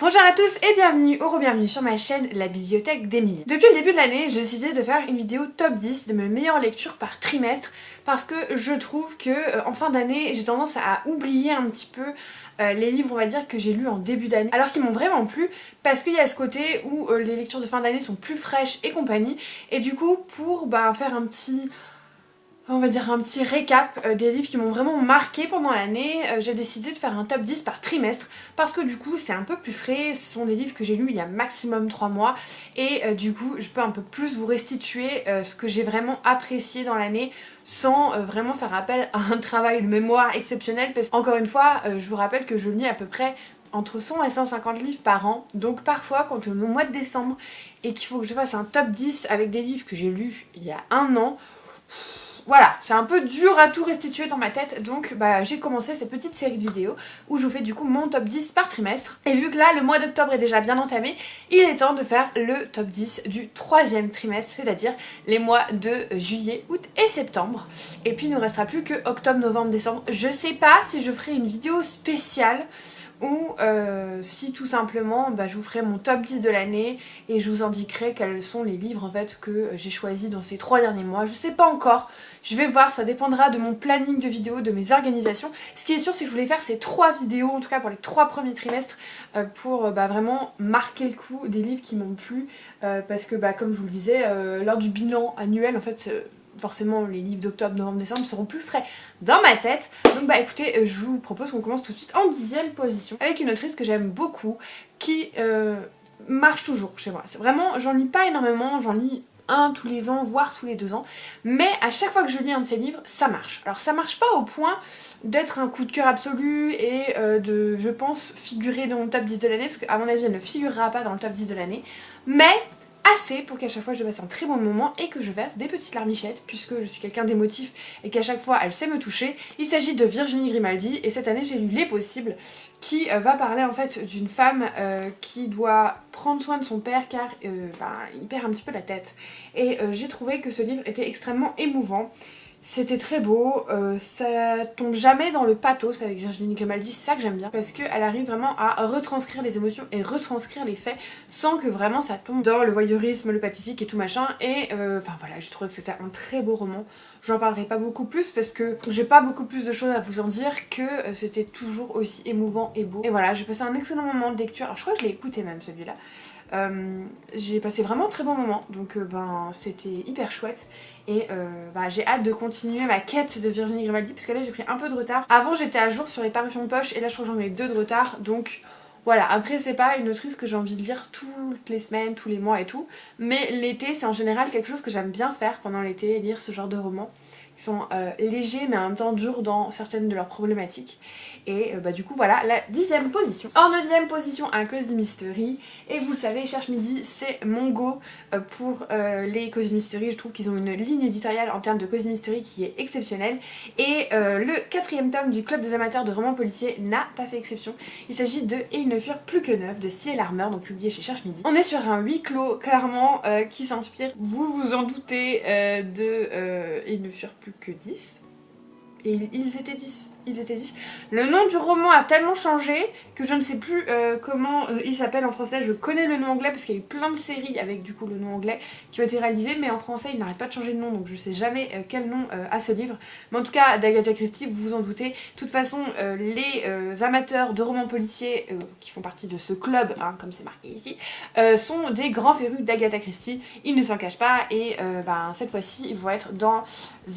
Bonjour à tous et bienvenue ou re-bienvenue sur ma chaîne La Bibliothèque d'Emilie. Depuis le début de l'année, j'ai décidé de faire une vidéo top 10 de mes meilleures lectures par trimestre parce que je trouve que en fin d'année, j'ai tendance à oublier un petit peu les livres, on va dire, que j'ai lus en début d'année, alors qu'ils m'ont vraiment plu parce qu'il y a ce côté où les lectures de fin d'année sont plus fraîches et compagnie, et du coup pour faire un petit... on va dire un petit récap des livres qui m'ont vraiment marqué pendant l'année. J'ai décidé de faire un top 10 par trimestre parce que du coup c'est un peu plus frais, ce sont des livres que j'ai lus il y a maximum 3 mois et du coup je peux un peu plus vous restituer ce que j'ai vraiment apprécié dans l'année sans vraiment faire appel à un travail de mémoire exceptionnel parce qu'encore une fois je vous rappelle que je lis à peu près entre 100 et 150 livres par an, donc parfois quand on est au mois de décembre et qu'il faut que je fasse un top 10 avec des livres que j'ai lus il y a un an, voilà, c'est un peu dur à tout restituer dans ma tête, donc j'ai commencé cette petite série de vidéos où je vous fais du coup mon top 10 par trimestre. Et vu que là le mois d'octobre est déjà bien entamé, il est temps de faire le top 10 du troisième trimestre, c'est-à-dire les mois de juillet, août et septembre. Et puis il ne restera plus que octobre, novembre, décembre. Je sais pas si je ferai une vidéo spéciale ou si tout simplement je vous ferai mon top 10 de l'année et je vous indiquerai quels sont les livres en fait que j'ai choisis dans ces 3 derniers mois. Je sais pas encore, je vais voir, ça dépendra de mon planning de vidéos, de mes organisations. Ce qui est sûr c'est que je voulais faire ces 3 vidéos, en tout cas pour les 3 premiers trimestres, pour vraiment marquer le coup des livres qui m'ont plu, parce que comme je vous le disais, lors du bilan annuel en fait forcément les livres d'octobre, novembre, décembre seront plus frais dans ma tête. Donc écoutez, je vous propose qu'on commence tout de suite en 10e position avec une autrice que j'aime beaucoup, qui marche toujours chez moi. C'est vraiment, j'en lis pas énormément, j'en lis un tous les ans, voire tous les 2 ans, mais à chaque fois que je lis un de ses livres, ça marche. Alors ça marche pas au point d'être un coup de cœur absolu et de, je pense, figurer dans mon top 10 de l'année, parce qu'à mon avis elle ne figurera pas dans le top 10 de l'année, mais assez pour qu'à chaque fois je passe un très bon moment et que je verse des petites larmichettes puisque je suis quelqu'un d'émotif et qu'à chaque fois elle sait me toucher. Il s'agit de Virginie Grimaldi et cette année j'ai lu Les Possibles, qui va parler en fait d'une femme qui doit prendre soin de son père car il perd un petit peu la tête, et j'ai trouvé que ce livre était extrêmement émouvant. C'était très beau, ça tombe jamais dans le pathos avec Virginie Grimaldi, c'est ça que j'aime bien, parce qu'elle arrive vraiment à retranscrire les émotions et retranscrire les faits sans que vraiment ça tombe dans le voyeurisme, le pathétique et tout machin, et voilà, j'ai trouvé que c'était un très beau roman. J'en parlerai pas beaucoup plus parce que j'ai pas beaucoup plus de choses à vous en dire que c'était toujours aussi émouvant et beau. Et voilà, j'ai passé un excellent moment de lecture, alors je crois que je l'ai écouté même celui-là. J'ai passé vraiment un très bon moment, donc c'était hyper chouette et j'ai hâte de continuer ma quête de Virginie Grimaldi parce que là j'ai pris un peu de retard. Avant j'étais à jour sur les parutions de poche et là je crois que j'en ai 2 de retard, donc voilà. Après c'est pas une autrice que j'ai envie de lire toutes les semaines, tous les mois et tout, mais l'été c'est en général quelque chose que j'aime bien faire pendant l'été, lire ce genre de romans qui sont légers mais en même temps durs dans certaines de leurs problématiques. Et du coup voilà la 10e position. En 9e position, un Cozy Mystery, et vous le savez, Cherche Midi c'est mon go pour les Cozy Mystery. Je trouve qu'ils ont une ligne éditoriale en termes de Cozy Mystery qui est exceptionnelle, et le 4e tome du Club des amateurs de romans policiers n'a pas fait exception. Il s'agit de Et ils ne furent plus que 9 de C.L. Armer, donc publié chez Cherche Midi. On est sur un huis clos clairement qui s'inspire, vous vous en doutez, de Et ils ne furent plus que 10. Et ils étaient 10. Ils étaient 10. Le nom du roman a tellement changé que je ne sais plus comment il s'appelle en français. Je connais le nom anglais parce qu'il y a eu plein de séries avec du coup le nom anglais qui ont été réalisées, mais en français il n'arrête pas de changer de nom, donc je sais jamais quel nom a ce livre. Mais en tout cas d'Agatha Christie, vous vous en doutez. De toute façon les amateurs de romans policiers qui font partie de ce club, comme c'est marqué ici, sont des grands férus d'Agatha Christie. Ils ne s'en cachent pas, et cette fois-ci ils vont être dans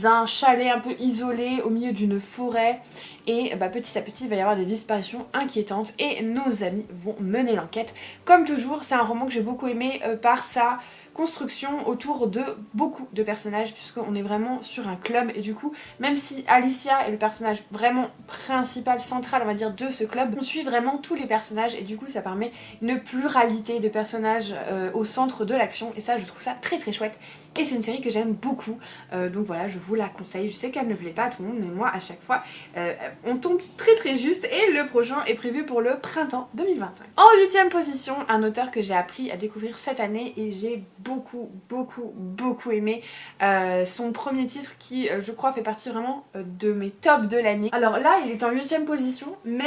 un chalet un peu isolé au milieu d'une forêt. Et petit à petit il va y avoir des disparitions inquiétantes et nos amis vont mener l'enquête. Comme toujours, c'est un roman que j'ai beaucoup aimé par sa construction autour de beaucoup de personnages, puisqu'on est vraiment sur un club, et du coup même si Alicia est le personnage vraiment principal, central on va dire de ce club, on suit vraiment tous les personnages et du coup ça permet une pluralité de personnages au centre de l'action, et ça je trouve ça très très chouette. Et c'est une série que j'aime beaucoup, donc voilà, je vous la conseille. Je sais qu'elle ne plaît pas à tout le monde, mais moi à chaque fois on tombe très très juste, et le prochain est prévu pour le printemps 2025. En 8e position, un auteur que j'ai appris à découvrir cette année et j'ai beaucoup aimé. Son premier titre qui je crois fait partie vraiment de mes tops de l'année. Alors là il est en 8ème position, mais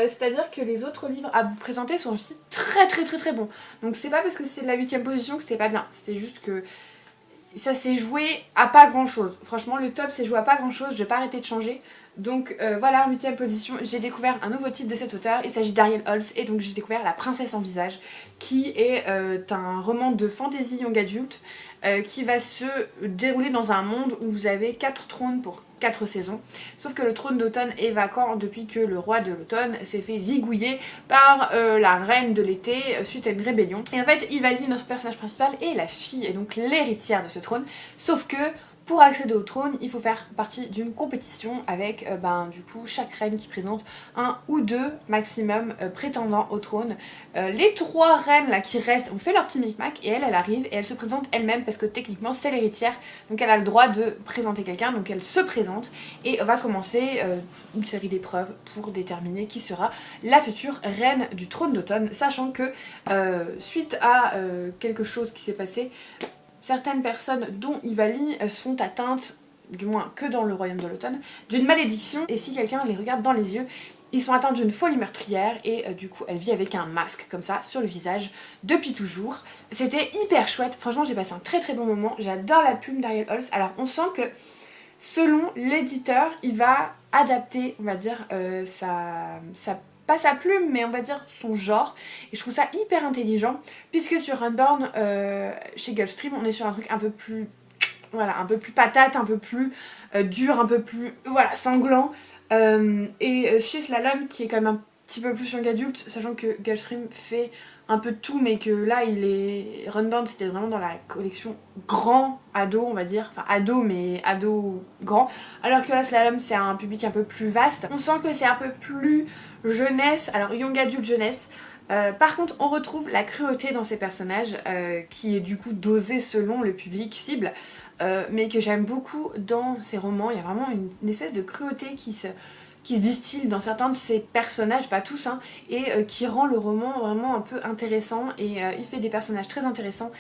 c'est à dire que les autres livres à vous présenter sont aussi très bons. Donc c'est pas parce que c'est de la 8ème position que c'est pas bien, c'est juste que ça s'est joué à pas grand chose. Franchement le top s'est joué à pas grand chose, je vais pas arrêter de changer. Donc voilà, en 8ème position, j'ai découvert un nouveau titre de cet auteur, il s'agit d'Ariel Holz et donc j'ai découvert La Princesse en visage qui est un roman de fantasy young adulte qui va se dérouler dans un monde où vous avez 4 trônes pour 4 saisons. Sauf que le trône d'automne est vacant depuis que le roi de l'automne s'est fait zigouiller par la reine de l'été suite à une rébellion. Et en fait, Ivali, notre personnage principal, est la fille et donc l'héritière de ce trône. Sauf que pour accéder au trône, il faut faire partie d'une compétition avec du coup chaque reine qui présente un ou deux maximum prétendants au trône. Les 3 reines là qui restent ont fait leur petit micmac et elle arrive et elle se présente elle-même parce que techniquement c'est l'héritière, donc elle a le droit de présenter quelqu'un, donc elle se présente et va commencer une série d'épreuves pour déterminer qui sera la future reine du trône d'automne, sachant que suite à quelque chose qui s'est passé, certaines personnes, dont Ivali, sont atteintes, du moins que dans le royaume de l'automne, d'une malédiction. Et si quelqu'un les regarde dans les yeux, ils sont atteints d'une folie meurtrière et du coup elle vit avec un masque comme ça sur le visage depuis toujours. C'était hyper chouette, franchement j'ai passé un très bon moment, j'adore la plume d'Ariel Holz. Alors on sent que selon l'éditeur, il va adapter, on va dire, pas sa plume, mais on va dire son genre. Et je trouve ça hyper intelligent, puisque sur Runborn, chez Gulfstream, on est sur un truc un peu plus, voilà, un peu plus patate, un peu plus dur, un peu plus, voilà, sanglant. Et chez Slalom, qui est quand même un petit peu plus young adulte, sachant que Gulfstream fait un peu de tout, mais que là, Runbound, c'était vraiment dans la collection grand ado, on va dire. Enfin, ado, mais ado grand. Alors que là, Slalom, c'est un public un peu plus vaste. On sent que c'est un peu plus jeunesse, alors young adulte jeunesse. Par contre, on retrouve la cruauté dans ces personnages, qui est du coup dosée selon le public cible, mais que j'aime beaucoup dans ces romans. Il y a vraiment une espèce de cruauté qui se distille dans certains de ces personnages, pas tous, hein, et qui rend le roman vraiment un peu intéressant, et il fait des personnages très intéressants.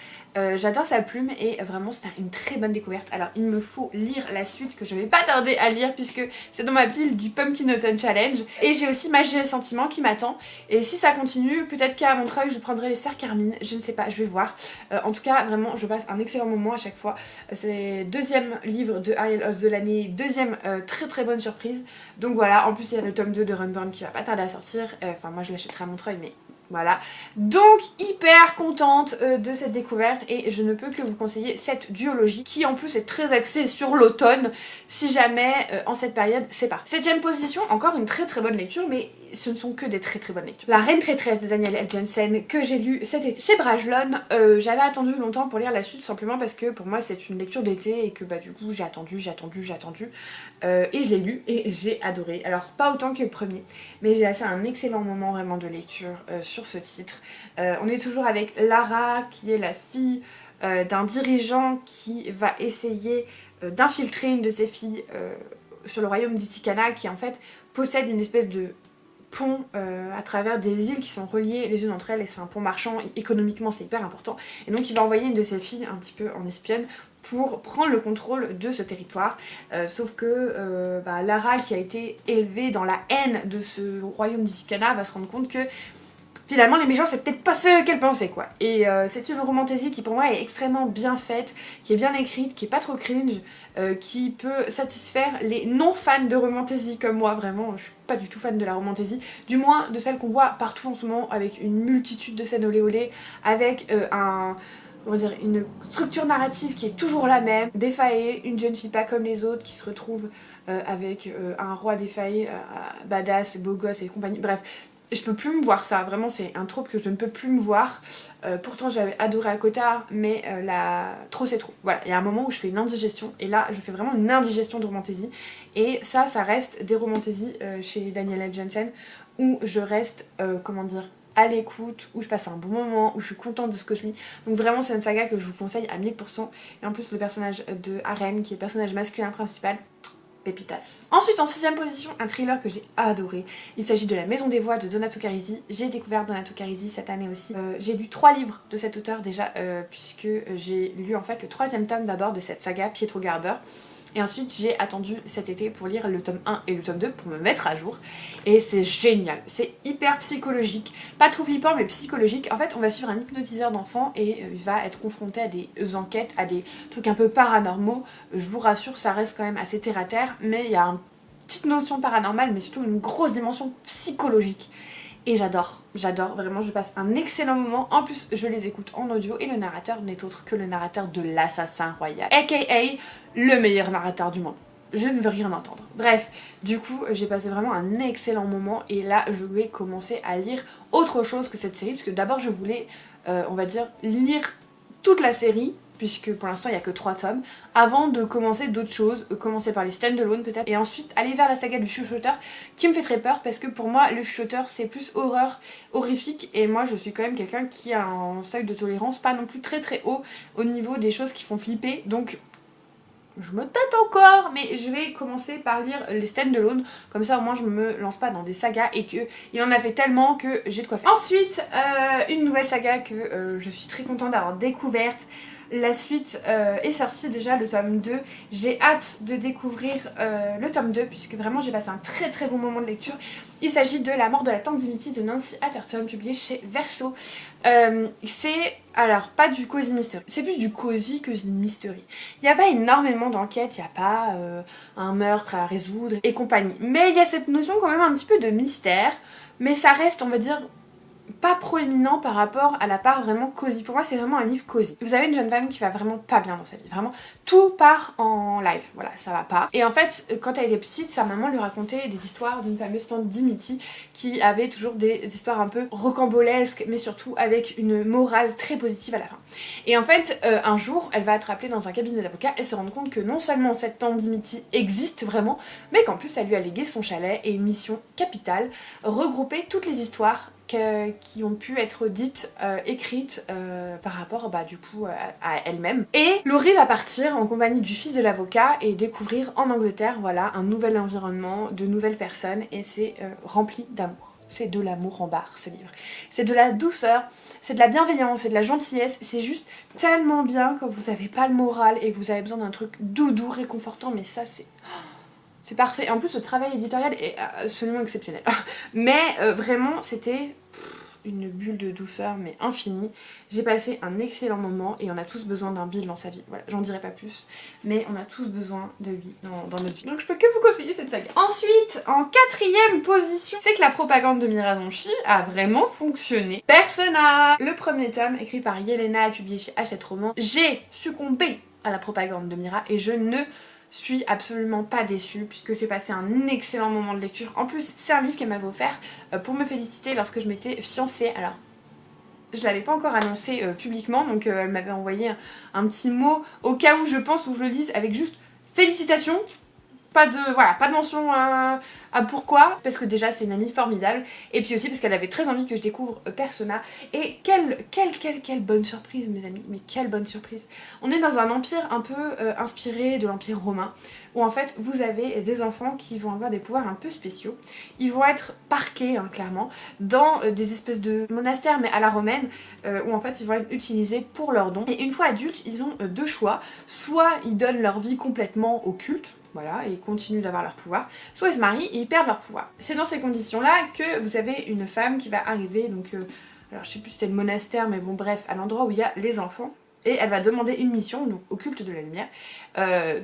J'adore sa plume et vraiment c'est une très bonne découverte. Alors il me faut lire la suite que je vais pas tarder à lire puisque c'est dans ma pile du Pumpkin Autumn Challenge, et j'ai aussi Magie et Sentiment qui m'attend, et si ça continue peut-être qu'à Montreuil je prendrai les Sœurs Carmine, je ne sais pas, je vais voir. En tout cas vraiment je passe un excellent moment à chaque fois. C'est le 2e livre de Ariel Holz de l'année, 2e très bonne surprise, donc voilà. En plus il y a le tome 2 de Runborn qui va pas tarder à sortir, enfin moi je l'achèterai à Montreuil, mais voilà, donc hyper contente de cette découverte, et je ne peux que vous conseiller cette duologie qui en plus est très axée sur l'automne, si jamais en cette période c'est pas. 7ème position, encore une très bonne lecture, mais ce ne sont que des très bonnes lectures. La Reine Traîtresse de Danielle L. Jensen que j'ai lu cet été chez Brajlon. J'avais attendu longtemps pour lire la suite, tout simplement parce que pour moi c'est une lecture d'été et que du coup j'ai attendu et je l'ai lu et j'ai adoré. Alors pas autant que le premier, mais j'ai passé un excellent moment vraiment de lecture sur ce titre. On est toujours avec Lara qui est la fille d'un dirigeant qui va essayer d'infiltrer une de ses filles sur le royaume d'Itikana, qui en fait possède une espèce de pont à travers des îles qui sont reliées les unes entre elles, et c'est un pont marchand, économiquement c'est hyper important, et donc il va envoyer une de ses filles un petit peu en espionne pour prendre le contrôle de ce territoire, sauf que Lara, qui a été élevée dans la haine de ce royaume d'Itikana, va se rendre compte que finalement les méchants c'est peut-être pas ce qu'elle pensait quoi. Et c'est une romantasy qui pour moi est extrêmement bien faite, qui est bien écrite, qui est pas trop cringe, qui peut satisfaire les non-fans de romantasy comme moi. Vraiment je suis pas du tout fan de la romantasy, du moins de celle qu'on voit partout en ce moment, avec une multitude de scènes olé olé, avec une structure narrative qui est toujours la même, défaillée, une jeune fille pas comme les autres qui se retrouve avec un roi défaillé, badass, beau gosse et compagnie, bref. Je peux plus me voir ça, vraiment c'est un trope que je ne peux plus me voir. Pourtant j'avais adoré Akota, mais trop c'est trop. Voilà, il y a un moment où je fais une indigestion, et là je fais vraiment une indigestion de romantasy. Et ça reste des romantasy chez Danielle L. Jensen, où je reste, à l'écoute, où je passe un bon moment, où je suis contente de ce que je lis. Donc vraiment c'est une saga que je vous conseille à 1000%. Et en plus le personnage de Aren, qui est le personnage masculin principal, pépitas. Ensuite en 6ème position, un thriller que j'ai adoré. Il s'agit de La Maison des Voix de Donato Carisi. J'ai découvert Donato Carisi cette année aussi. J'ai lu 3 livres de cet auteur déjà puisque j'ai lu en fait le 3ème tome d'abord de cette saga Pietro Garber. Et ensuite j'ai attendu cet été pour lire le tome 1 et le tome 2 pour me mettre à jour. Et c'est génial, c'est hyper psychologique. Pas trop flippant mais psychologique. En fait on va suivre un hypnotiseur d'enfants et il va être confronté à des enquêtes, à des trucs un peu paranormaux. Je vous rassure, ça reste quand même assez terre à terre, mais il y a une petite notion paranormale mais surtout une grosse dimension psychologique. Et j'adore, vraiment je passe un excellent moment. En plus je les écoute en audio et le narrateur n'est autre que le narrateur de l'Assassin Royal, aka le meilleur narrateur du monde. Je ne veux rien entendre. Bref, du coup j'ai passé vraiment un excellent moment et là je vais commencer à lire autre chose que cette série parce que d'abord je voulais, on va dire, lire toute la série puisque pour l'instant il n'y a que 3 tomes, avant de commencer d'autres choses, commencer par les stand-alone peut-être, et ensuite aller vers la saga du chuchoteur qui me fait très peur parce que pour moi le chuchoteur c'est plus horreur, horrifique, et moi je suis quand même quelqu'un qui a un seuil de tolérance pas non plus très haut au niveau des choses qui font flipper, donc je me tâte encore, mais je vais commencer par lire les stand-alone, comme ça au moins je me lance pas dans des sagas et qu'il en a fait tellement que j'ai de quoi faire. Ensuite, une nouvelle saga que je suis très contente d'avoir découverte. La suite est sortie déjà, le tome 2. J'ai hâte de découvrir le tome 2 puisque vraiment j'ai passé un très bon moment de lecture. Il s'agit de La mort de la tante Dimitri de Nancy Atherton, publié chez Verso. C'est, alors pas du cozy mystery, c'est plus du cozy mystery. Il n'y a pas énormément d'enquêtes, il n'y a pas un meurtre à résoudre et compagnie. Mais il y a cette notion quand même un petit peu de mystère, mais ça reste, on va dire, pas proéminent par rapport à la part vraiment cosy. Pour moi c'est vraiment un livre cosy. Vous avez une jeune femme qui va vraiment pas bien dans sa vie, vraiment tout part en live, voilà, ça va pas. Et en fait quand elle était petite, sa maman lui racontait des histoires d'une fameuse tante Dimitri qui avait toujours des histoires un peu rocambolesques mais surtout avec une morale très positive à la fin. Et en fait un jour elle va être appelée dans un cabinet d'avocat et se rendre compte que non seulement cette tante Dimitri existe vraiment, mais qu'en plus elle lui a légué son chalet et une mission capitale, regrouper toutes les histoires qui ont pu être dites, écrites par rapport du coup à elle-même. Et Laurie va partir en compagnie du fils de l'avocat et découvrir en Angleterre, voilà, un nouvel environnement, de nouvelles personnes, et c'est rempli d'amour. C'est de l'amour en barre ce livre. C'est de la douceur, c'est de la bienveillance, c'est de la gentillesse, c'est juste tellement bien quand vous avez pas le moral et que vous avez besoin d'un truc doudou, réconfortant, mais ça c'est parfait. En plus le travail éditorial est absolument exceptionnel. Mais vraiment c'était une bulle de douceur mais infinie. J'ai passé un excellent moment et on a tous besoin d'un Bill dans sa vie. Voilà, j'en dirai pas plus. Mais on a tous besoin de lui dans notre vie. Donc je peux que vous conseiller cette saga. Ensuite, en 4ème position, c'est que la propagande de Miradonchy a vraiment fonctionné. Persona, le premier tome écrit par Yelena, publié chez Hachette Roman. J'ai succombé à la propagande de Mira et je ne suis absolument pas déçue puisque j'ai passé un excellent moment de lecture. En plus c'est un livre qu'elle m'avait offert pour me féliciter lorsque je m'étais fiancée. Alors je l'avais pas encore annoncé publiquement, donc elle m'avait envoyé un petit mot au cas où je pense ou je le lise avec juste félicitations. Pas de mention à pourquoi, parce que déjà c'est une amie formidable, et puis aussi parce qu'elle avait très envie que je découvre Persona, et quelle bonne surprise mes amis, mais quelle bonne surprise. On est dans un empire un peu inspiré de l'empire romain, où en fait vous avez des enfants qui vont avoir des pouvoirs un peu spéciaux. Ils vont être parqués clairement dans des espèces de monastères mais à la romaine, où en fait ils vont être utilisés pour leurs dons, et une fois adultes ils ont 2 choix, soit ils donnent leur vie complètement au culte, voilà, et ils continuent d'avoir leur pouvoir, soit ils se marient et ils perdent leur pouvoir. C'est dans ces conditions là que vous avez une femme qui va arriver, donc alors je sais plus si c'est le monastère mais bon bref, à l'endroit où il y a les enfants, et elle va demander une mission, donc au culte de la lumière.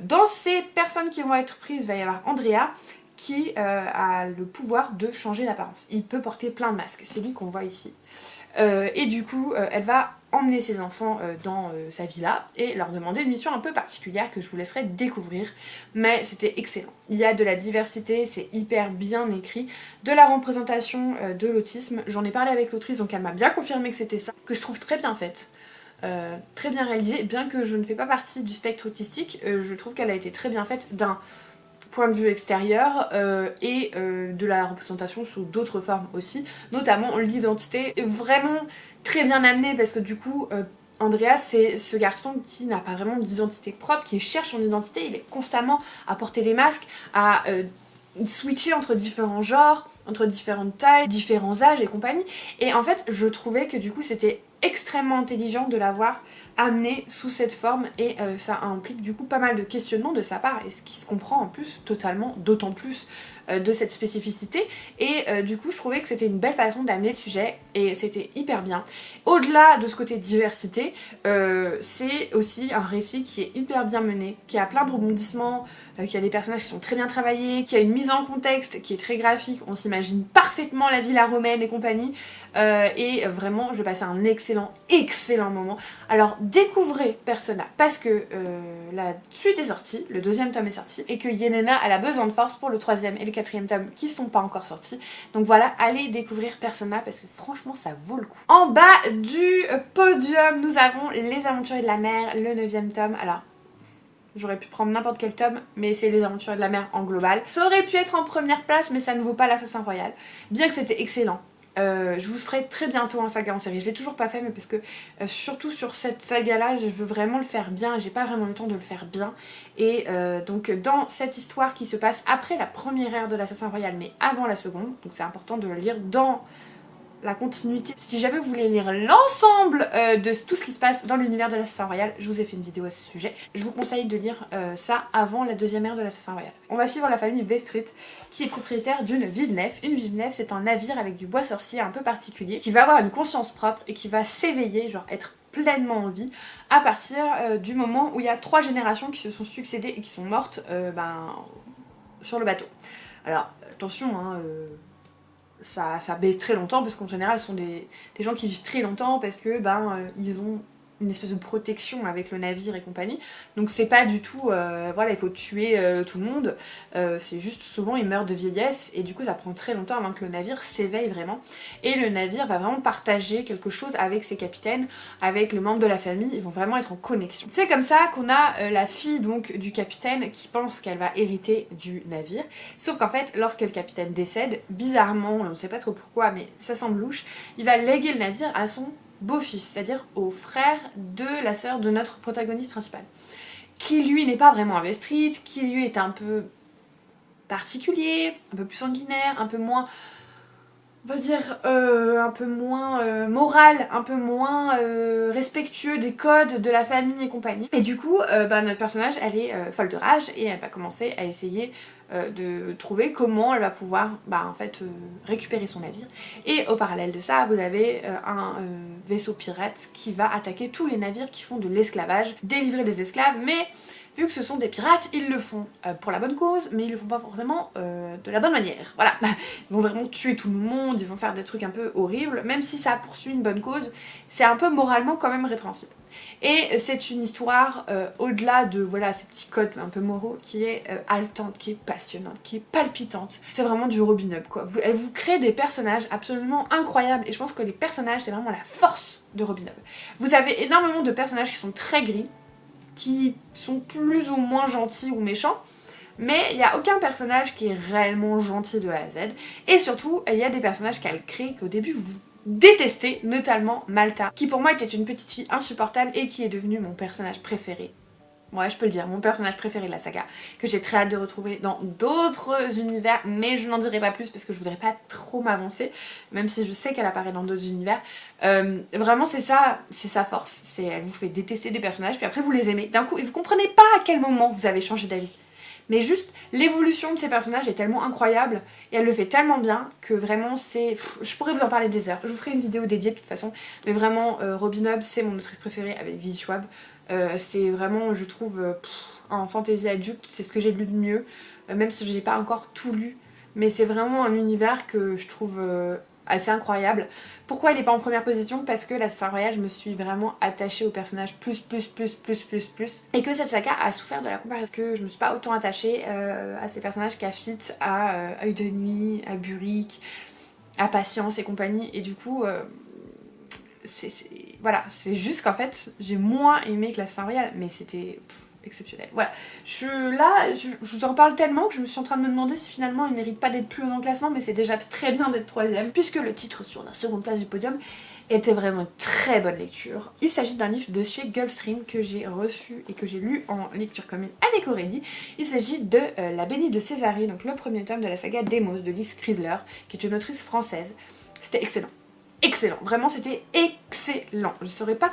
Dans ces personnes qui vont être prises, il va y avoir Andrea qui a le pouvoir de changer d'apparence. Il peut porter plein de masques, c'est lui qu'on voit ici. Et du coup elle va emmener ses enfants dans sa villa et leur demander une mission un peu particulière que je vous laisserai découvrir, mais c'était excellent. Il y a de la diversité, c'est hyper bien écrit, de la représentation de l'autisme, j'en ai parlé avec l'autrice donc elle m'a bien confirmé que c'était ça, que je trouve très bien faite. Très bien réalisée, bien que je ne fais pas partie du spectre autistique, je trouve qu'elle a été très bien faite d'un point de vue extérieur et de la représentation sous d'autres formes aussi, notamment l'identité est vraiment très bien amenée parce que du coup Andreas, c'est ce garçon qui n'a pas vraiment d'identité propre, qui cherche son identité, il est constamment à porter des masques, à switcher entre différents genres, entre différentes tailles, différents âges et compagnie. Et en fait, je trouvais que du coup, c'était extrêmement intelligent de l'avoir amené sous cette forme et ça implique du coup pas mal de questionnements de sa part et ce qui se comprend en plus totalement, d'autant plus de cette spécificité et du coup je trouvais que c'était une belle façon d'amener le sujet et c'était hyper bien. Au-delà de ce côté diversité, c'est aussi un récit qui est hyper bien mené, qui a plein de rebondissements, qui a des personnages qui sont très bien travaillés, qui a une mise en contexte qui est très graphique, on s'imagine parfaitement la villa romaine et compagnie et vraiment je passais un excellent moment. Alors découvrez Persona parce que la suite est sortie, le 2e tome est sorti et que Yelena elle a besoin de force pour le 3e et le 4e tome qui sont pas encore sortis. Donc voilà, allez découvrir Persona parce que franchement ça vaut le coup. En bas du podium, nous avons Les Aventuriers de la Mer, le 9e tome. Alors j'aurais pu prendre n'importe quel tome, mais c'est Les Aventuriers de la Mer en global. Ça aurait pu être en première place, mais ça ne vaut pas l'Assassin Royal. Bien que c'était excellent. Je vous ferai très bientôt un saga en série. Je l'ai toujours pas fait, mais parce que surtout sur cette saga là, je veux vraiment le faire bien et j'ai pas vraiment le temps de le faire bien. Et donc dans cette histoire qui se passe après la première ère de l'Assassin Royal, mais avant la seconde, donc c'est important de le lire dans la continuité. Si jamais vous voulez lire l'ensemble de tout ce qui se passe dans l'univers de l'Assassin Royal, je vous ai fait une vidéo à ce sujet. Je vous conseille de lire ça avant la 2e ère de l'Assassin Royal. On va suivre la famille Vestrit qui est propriétaire d'une vive-nef. Une vive-nef, c'est un navire avec du bois sorcier un peu particulier qui va avoir une conscience propre et qui va s'éveiller, genre être pleinement en vie à partir du moment où il y a 3 générations qui se sont succédées et qui sont mortes sur le bateau. Alors attention hein, ça baisse très longtemps parce qu'en général ce sont des gens qui vivent très longtemps parce que ils ont une espèce de protection avec le navire et compagnie, donc c'est pas du tout voilà il faut tuer tout le monde, c'est juste souvent ils meurent de vieillesse et du coup ça prend très longtemps avant que le navire s'éveille vraiment et le navire va vraiment partager quelque chose avec ses capitaines, avec le membre de la famille, ils vont vraiment être en connexion. C'est comme ça qu'on a la fille donc du capitaine qui pense qu'elle va hériter du navire, sauf qu'en fait lorsque le capitaine décède, bizarrement, on ne sait pas trop pourquoi mais ça semble louche, il va léguer le navire à son beau-fils, c'est-à-dire au frère de la sœur de notre protagoniste principal, qui lui n'est pas vraiment un Vestrit, qui lui est un peu particulier, un peu plus sanguinaire, un peu moins, on va dire, un peu moins moral, un peu moins respectueux des codes de la famille et compagnie. Et du coup, notre personnage, elle est folle de rage et elle va commencer à essayer de trouver comment elle va pouvoir récupérer son navire. Et au parallèle de ça, vous avez un vaisseau pirate qui va attaquer tous les navires qui font de l'esclavage, délivrer des esclaves, mais vu que ce sont des pirates, ils le font pour la bonne cause, mais ils le font pas forcément de la bonne manière. Voilà, ils vont vraiment tuer tout le monde, ils vont faire des trucs un peu horribles, même si ça poursuit une bonne cause, c'est un peu moralement quand même répréhensible. Et c'est une histoire au-delà de voilà ces petits codes un peu moraux qui est haletante, qui est passionnante, qui est palpitante. C'est vraiment du Robin Hood quoi. Elle vous crée des personnages absolument incroyables et je pense que les personnages c'est vraiment la force de Robin Hood. Vous avez énormément de personnages qui sont très gris, qui sont plus ou moins gentils ou méchants, mais il n'y a aucun personnage qui est réellement gentil de A à Z. Et surtout, il y a des personnages qu'elle crée qu'au début vous détestez, notamment Malta, qui pour moi était une petite fille insupportable et qui est devenue mon personnage préféré. Ouais, je peux le dire, mon personnage préféré de la saga, que j'ai très hâte de retrouver dans d'autres univers, mais je n'en dirai pas plus parce que je voudrais pas trop m'avancer, même si je sais qu'elle apparaît dans d'autres univers. Vraiment c'est sa force, elle vous fait détester des personnages, puis après vous les aimez d'un coup, et vous comprenez pas à quel moment vous avez changé d'avis. Mais juste, l'évolution de ces personnages est tellement incroyable, et elle le fait tellement bien, que vraiment c'est... Je pourrais vous en parler des heures, je vous ferai une vidéo dédiée de toute façon, mais vraiment, Robin Hood c'est mon autrice préférée avec Vivi Schwab. C'est vraiment, je trouve, en fantasy adulte, c'est ce que j'ai lu de mieux, même si je n'ai pas encore tout lu, mais c'est vraiment un univers que je trouve assez incroyable. Pourquoi il n'est pas en première position? Parce que l'Assassin Royal, je me suis vraiment attachée au personnage plus, et que cette saga a souffert de la comparaison, parce que je me suis pas autant attachée à ces personnages qu'à Fitz, à Œil de Nuit, à Burick, à Patience et compagnie, et du coup... voilà, c'est juste qu'en fait j'ai moins aimé que l'Assassin Royal, mais c'était exceptionnel. Voilà, je vous en parle tellement que je me suis en train de me demander si finalement il mérite pas d'être plus haut dans le classement, mais c'est déjà très bien d'être 3ème, puisque le titre sur la seconde place du podium était vraiment une très bonne lecture. Il s'agit d'un livre de chez Gulfstream que j'ai reçu et que j'ai lu en lecture commune avec Aurélie. Il s'agit de La Bénie de Césarée, donc le premier tome de la saga Demos de Liz Chrysler, qui est une autrice française. C'était excellent. Excellent, vraiment c'était excellent. Je saurais pas,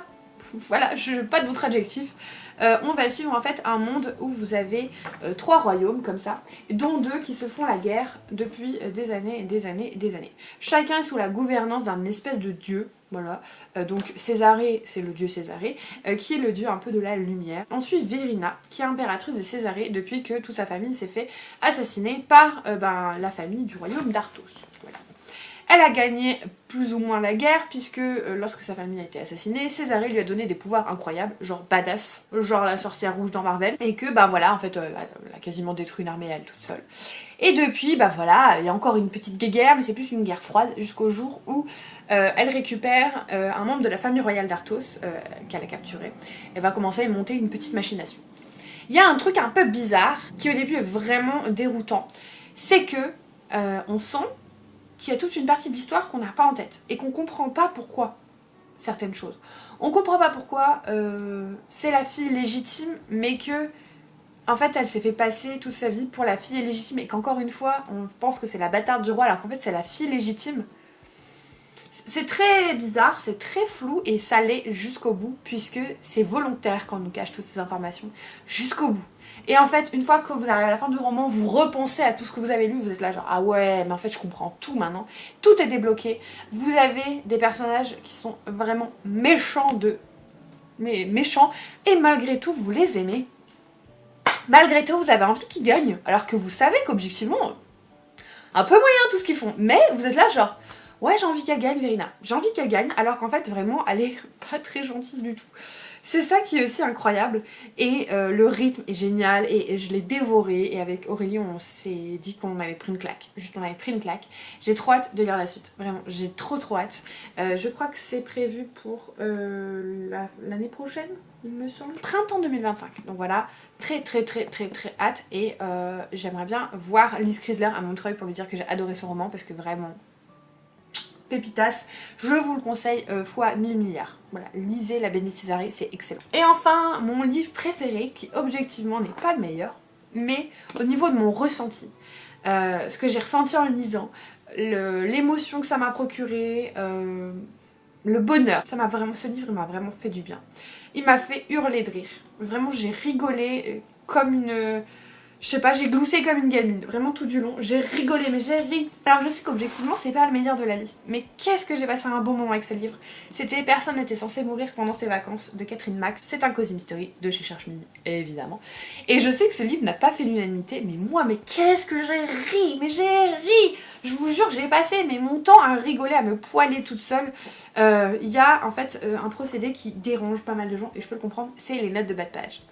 voilà, pas d'autres adjectifs. On va suivre en fait un monde où vous avez 3 royaumes comme ça, dont 2 qui se font la guerre depuis des années et des années et des années. Chacun est sous la gouvernance d'un espèce de dieu, voilà. Donc Césarée, c'est le dieu Césarée, qui est le dieu un peu de la lumière. Ensuite Verina, qui est impératrice de Césarée depuis que toute sa famille s'est fait assassiner par la famille du royaume d'Arthos. Voilà. Elle a gagné plus ou moins la guerre puisque lorsque sa famille a été assassinée, Césarée lui a donné des pouvoirs incroyables, genre badass, genre la sorcière rouge dans Marvel, et que voilà, en fait, elle a quasiment détruit une armée elle toute seule. Et depuis, voilà, il y a encore une petite guerre, mais c'est plus une guerre froide, jusqu'au jour où elle récupère un membre de la famille royale d'Arthos, qu'elle a capturé, et va commencer à monter une petite machination. Il y a un truc un peu bizarre, qui au début est vraiment déroutant, c'est que on sent qu'il y a toute une partie de l'histoire qu'on n'a pas en tête et qu'on comprend pas pourquoi certaines choses. On comprend pas pourquoi c'est la fille légitime, mais que en fait elle s'est fait passer toute sa vie pour la fille légitime et qu'encore une fois on pense que c'est la bâtarde du roi alors qu'en fait c'est la fille légitime. C'est très bizarre, c'est très flou et ça l'est jusqu'au bout puisque c'est volontaire quand on nous cache toutes ces informations jusqu'au bout. Et en fait, une fois que vous arrivez à la fin du roman, vous repensez à tout ce que vous avez lu, vous êtes là genre ah ouais, mais en fait je comprends tout maintenant. Tout est débloqué. Vous avez des personnages qui sont vraiment méchants mais méchants et malgré tout vous les aimez. Malgré tout, vous avez envie qu'ils gagnent alors que vous savez qu'objectivement un peu moyen tout ce qu'ils font, mais vous êtes là genre ouais, j'ai envie qu'elle gagne, Verina. J'ai envie qu'elle gagne, alors qu'en fait, vraiment, elle est pas très gentille du tout. C'est ça qui est aussi incroyable. Et le rythme est génial, et je l'ai dévoré. Et avec Aurélie, on s'est dit qu'on avait pris une claque. Juste, on avait pris une claque. J'ai trop hâte de lire la suite. Vraiment, j'ai trop hâte. Je crois que c'est prévu pour l'année prochaine, il me semble. Printemps 2025. Donc voilà, très hâte. Et j'aimerais bien voir Liz Chrysler à Montreuil pour lui dire que j'ai adoré son roman, parce que vraiment... pépitas, je vous le conseille fois 1000 milliards. Voilà, lisez La Bénie de Césarée, c'est excellent. Et enfin, mon livre préféré, qui objectivement n'est pas le meilleur, mais au niveau de mon ressenti, ce que j'ai ressenti en le lisant, l'émotion que ça m'a procuré, le bonheur, ce livre m'a vraiment fait du bien. Il m'a fait hurler de rire. Vraiment, j'ai rigolé comme une... Je sais pas, j'ai gloussé comme une gamine, vraiment tout du long, j'ai rigolé, mais j'ai ri. Alors je sais qu'objectivement c'est pas le meilleur de la liste, mais qu'est-ce que j'ai passé un bon moment avec ce livre. C'était Personne n'était censé mourir pendant ses vacances de Catherine Max, c'est un cosy mystery de chez Cherche Midi, évidemment. Et je sais que ce livre n'a pas fait l'unanimité, mais moi, mais qu'est-ce que j'ai ri, mais j'ai ri. Je vous jure, j'ai passé mon temps à rigoler, à me poiler toute seule. Il y a en fait un procédé qui dérange pas mal de gens, et je peux le comprendre, c'est les notes de bas de page.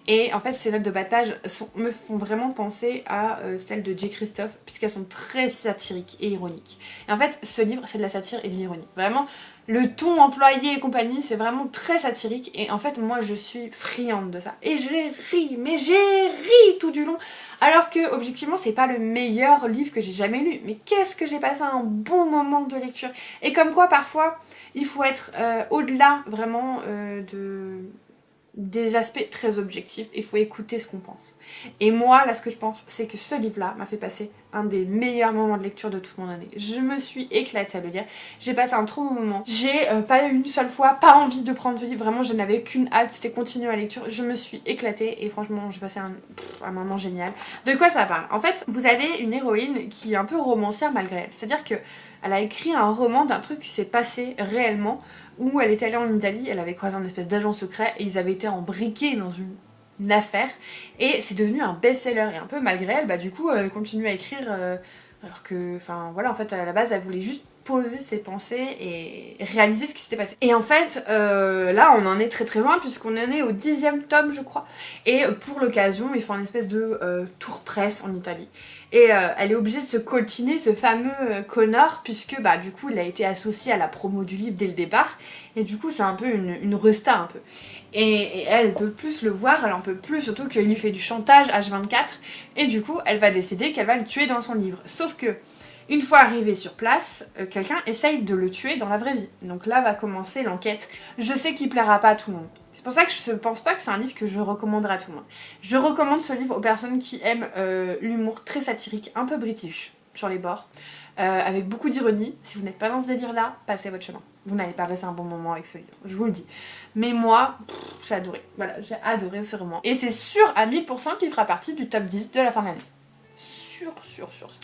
Et en fait ces notes de bas de page me font vraiment penser à celles de J. Christophe, puisqu'elles sont très satiriques et ironiques. Et en fait ce livre c'est de la satire et de l'ironie. Vraiment, le ton employé et compagnie c'est vraiment très satirique, et en fait moi je suis friande de ça. Et j'ai ri, mais j'ai ri tout du long, alors que objectivement c'est pas le meilleur livre que j'ai jamais lu. Mais qu'est-ce que j'ai passé un bon moment de lecture. Et comme quoi parfois il faut être au-delà vraiment des aspects très objectifs, il faut écouter ce qu'on pense. Et moi là ce que je pense c'est que ce livre là m'a fait passer un des meilleurs moments de lecture de toute mon année. Je me suis éclatée à le lire, j'ai passé un trop bon moment, j'ai pas une seule fois pas envie de prendre ce livre, vraiment je n'avais qu'une hâte, c'était continuer la lecture, je me suis éclatée et franchement j'ai passé un moment génial. De quoi ça parle? En fait vous avez une héroïne qui est un peu romancière malgré elle, c'est à dire que elle a écrit un roman d'un truc qui s'est passé réellement, où elle était allée en Italie, elle avait croisé un espèce d'agent secret et ils avaient été embriqués dans une affaire et c'est devenu un best-seller. Et un peu malgré elle, du coup elle continue à écrire alors que, enfin voilà, en fait à la base elle voulait juste poser ses pensées et réaliser ce qui s'était passé. Et en fait, là on en est très très loin puisqu'on en est au 10e tome je crois. Et pour l'occasion, ils font une espèce de tour presse en Italie. Et elle est obligée de se coltiner ce fameux Connor puisque bah du coup il a été associé à la promo du livre dès le départ. Et du coup c'est un peu une resta un peu. Et elle peut plus le voir, elle en peut plus, surtout qu'il lui fait du chantage H24. Et du coup elle va décider qu'elle va le tuer dans son livre. Sauf que une fois arrivé sur place, quelqu'un essaye de le tuer dans la vraie vie. Donc là va commencer l'enquête. Je sais qu'il plaira pas à tout le monde. C'est pour ça que je pense pas que c'est un livre que je recommanderais à tout le monde. Je recommande ce livre aux personnes qui aiment l'humour très satirique, un peu british, sur les bords, avec beaucoup d'ironie. Si vous n'êtes pas dans ce délire-là, passez votre chemin. Vous n'allez pas passer un bon moment avec ce livre, je vous le dis. Mais moi, j'ai adoré. Voilà, j'ai adoré ce roman. Et c'est sûr à 1000% qu'il fera partie du top 10 de la fin de l'année. Sûr.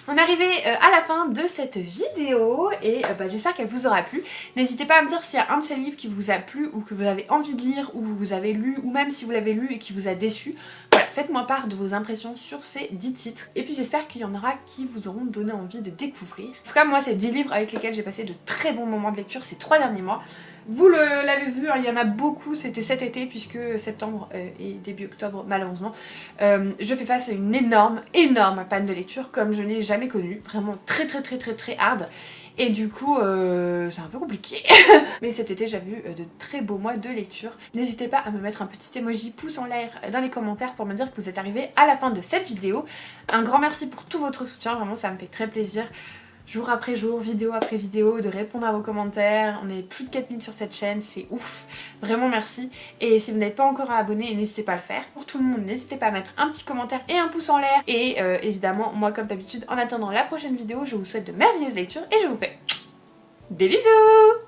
On est arrivé à la fin de cette vidéo et j'espère qu'elle vous aura plu. N'hésitez pas à me dire s'il y a un de ces livres qui vous a plu ou que vous avez envie de lire ou que vous avez lu ou même si vous l'avez lu et qui vous a déçu. Voilà, faites-moi part de vos impressions sur ces 10 titres. Et puis j'espère qu'il y en aura qui vous auront donné envie de découvrir. En tout cas, moi, c'est 10 livres avec lesquels j'ai passé de très bons moments de lecture ces 3 derniers mois. Vous l'avez vu, hein, il y en a beaucoup, c'était cet été puisque septembre et début octobre malheureusement je fais face à une énorme panne de lecture comme je n'ai jamais connue, vraiment très hard. Et du coup c'est un peu compliqué. Mais cet été j'ai vu de très beaux mois de lecture. N'hésitez pas à me mettre un petit emoji pouce en l'air dans les commentaires pour me dire que vous êtes arrivés à la fin de cette vidéo. Un grand merci pour tout votre soutien, vraiment ça me fait très plaisir. Jour après jour, vidéo après vidéo, de répondre à vos commentaires. On est plus de 4000 sur cette chaîne, c'est ouf. Vraiment merci. Et si vous n'êtes pas encore abonné, n'hésitez pas à le faire. Pour tout le monde, n'hésitez pas à mettre un petit commentaire et un pouce en l'air. Et évidemment, moi comme d'habitude, en attendant la prochaine vidéo, je vous souhaite de merveilleuses lectures et je vous fais des bisous.